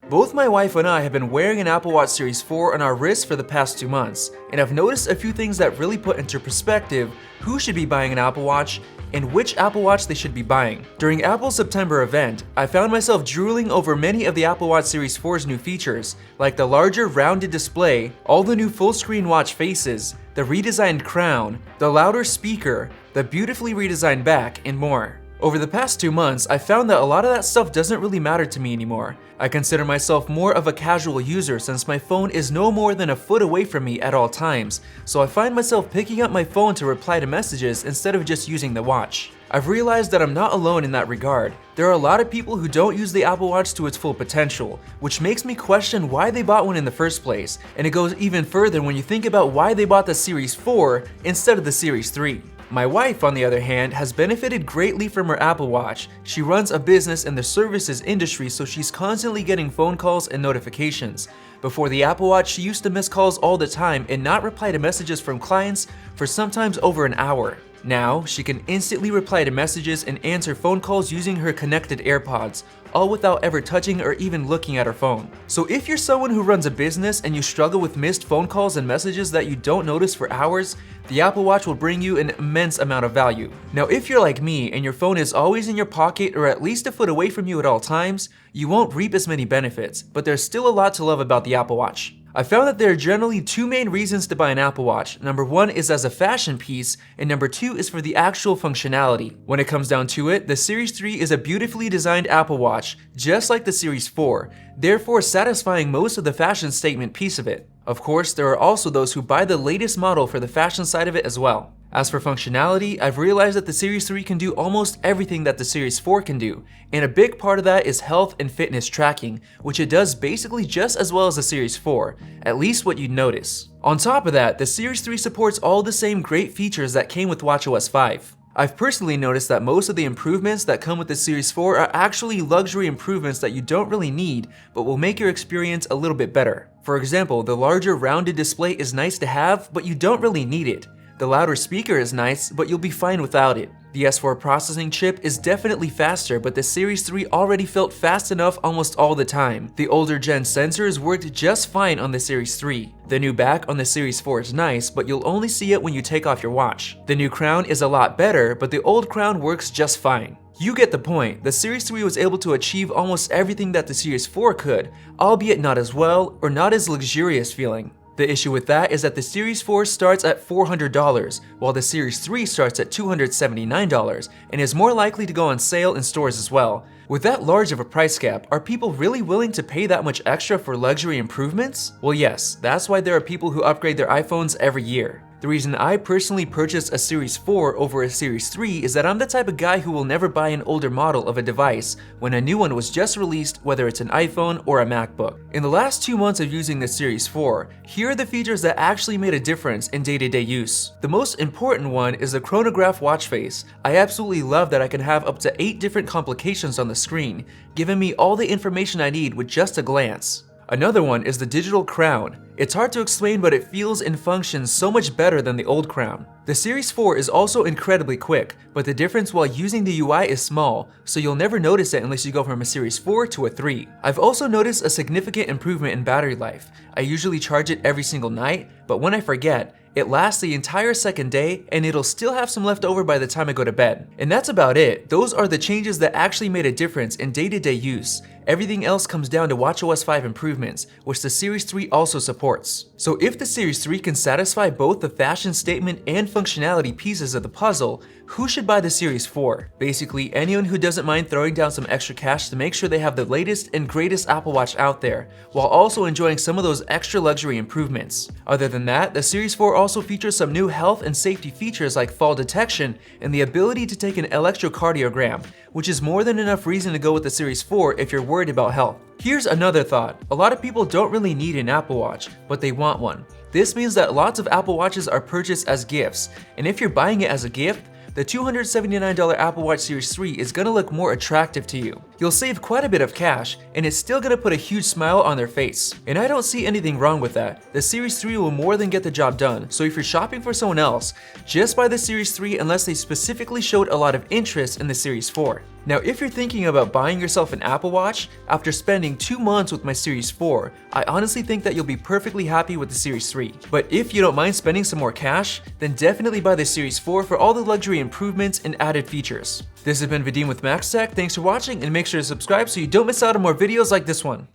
Both my wife and I have been wearing an Apple Watch Series 4 on our wrists for the past 2 months, and I've noticed a few things that really put into perspective who should be buying an Apple Watch and which Apple Watch they should be buying. During Apple's September event, I found myself drooling over many of the Apple Watch Series 4's new features, like the larger rounded display, all the new full-screen watch faces, the redesigned crown, the louder speaker, the beautifully redesigned back, and more. Over the past 2 months, I found that a lot of that stuff doesn't really matter to me anymore. I consider myself more of a casual user since my phone is no more than a foot away from me at all times, so I find myself picking up my phone to reply to messages instead of just using the watch. I've realized that I'm not alone in that regard. There are a lot of people who don't use the Apple Watch to its full potential, which makes me question why they bought one in the first place, and it goes even further when you think about why they bought the Series 4 instead of the Series 3. My wife, on the other hand, has benefited greatly from her Apple Watch. She runs a business in the services industry, so she's constantly getting phone calls and notifications. Before the Apple Watch, she used to miss calls all the time and not reply to messages from clients for sometimes over an hour. Now, she can instantly reply to messages and answer phone calls using her connected AirPods, all without ever touching or even looking at her phone. So if you're someone who runs a business and you struggle with missed phone calls and messages that you don't notice for hours, the Apple Watch will bring you an immense amount of value. Now, if you're like me and your phone is always in your pocket or at least a foot away from you at all times, you won't reap as many benefits, but there's still a lot to love about the Apple Watch. I found that there are generally 2 main reasons to buy an Apple Watch. Number 1 is as a fashion piece, and number 2 is for the actual functionality. When it comes down to it, the Series 3 is a beautifully designed Apple Watch, just like the Series 4, therefore satisfying most of the fashion statement piece of it. Of course, there are also those who buy the latest model for the fashion side of it as well. As for functionality, I've realized that the Series 3 can do almost everything that the Series 4 can do, and a big part of that is health and fitness tracking, which it does basically just as well as the Series 4, at least what you'd notice. On top of that, the Series 3 supports all the same great features that came with watchOS 5. I've personally noticed that most of the improvements that come with the Series 4 are actually luxury improvements that you don't really need, but will make your experience a little bit better. For example, the larger rounded display is nice to have, but you don't really need it. The louder speaker is nice, but you'll be fine without it. The S4 processing chip is definitely faster, but the Series 3 already felt fast enough almost all the time. The older gen sensors worked just fine on the Series 3. The new back on the Series 4 is nice, but you'll only see it when you take off your watch. The new crown is a lot better, but the old crown works just fine. You get the point. The Series 3 was able to achieve almost everything that the Series 4 could, albeit not as well or not as luxurious feeling. The issue with that is that the Series 4 starts at $400, while the Series 3 starts at $279 and is more likely to go on sale in stores as well. With that large of a price gap, are people really willing to pay that much extra for luxury improvements? Well, yes, that's why there are people who upgrade their iPhones every year. The reason I personally purchased a Series 4 over a Series 3 is that I'm the type of guy who will never buy an older model of a device when a new one was just released, whether it's an iPhone or a MacBook. In the last 2 months of using the Series 4, here are the features that actually made a difference in day-to-day use. The most important one is the chronograph watch face. I absolutely love that I can have up to 8 different complications on the screen, giving me all the information I need with just a glance. Another one is the digital crown. It's hard to explain, but it feels and functions so much better than the old crown. The Series 4 is also incredibly quick, but the difference while using the UI is small, so you'll never notice it unless you go from a Series 4 to a 3. I've also noticed a significant improvement in battery life. I usually charge it every single night, but when I forget, it lasts the entire second day and it'll still have some left over by the time I go to bed. And that's about it. Those are the changes that actually made a difference in day-to-day use. Everything else comes down to watchOS 5 improvements, which the Series 3 also supports. So if the Series 3 can satisfy both the fashion statement and functionality pieces of the puzzle, who should buy the Series 4? Basically, anyone who doesn't mind throwing down some extra cash to make sure they have the latest and greatest Apple Watch out there, while also enjoying some of those extra luxury improvements. Other than that, the Series 4 also features some new health and safety features like fall detection and the ability to take an electrocardiogram, which is more than enough reason to go with the Series 4 if you're worried about health. Here's another thought. A lot of people don't really need an Apple Watch, but they want one. This means that lots of Apple Watches are purchased as gifts, and if you're buying it as a gift, the $279 Apple Watch Series 3 is gonna look more attractive to you. You'll save quite a bit of cash, and it's still gonna put a huge smile on their face. And I don't see anything wrong with that. The Series 3 will more than get the job done, so if you're shopping for someone else, just buy the Series 3 unless they specifically showed a lot of interest in the Series 4. Now, if you're thinking about buying yourself an Apple Watch, after spending 2 months with my Series 4, I honestly think that you'll be perfectly happy with the Series 3. But if you don't mind spending some more cash, then definitely buy the Series 4 for all the luxury improvements and added features. This has been Vadim with Max Tech. Thanks for watching, and make sure to subscribe so you don't miss out on more videos like this one.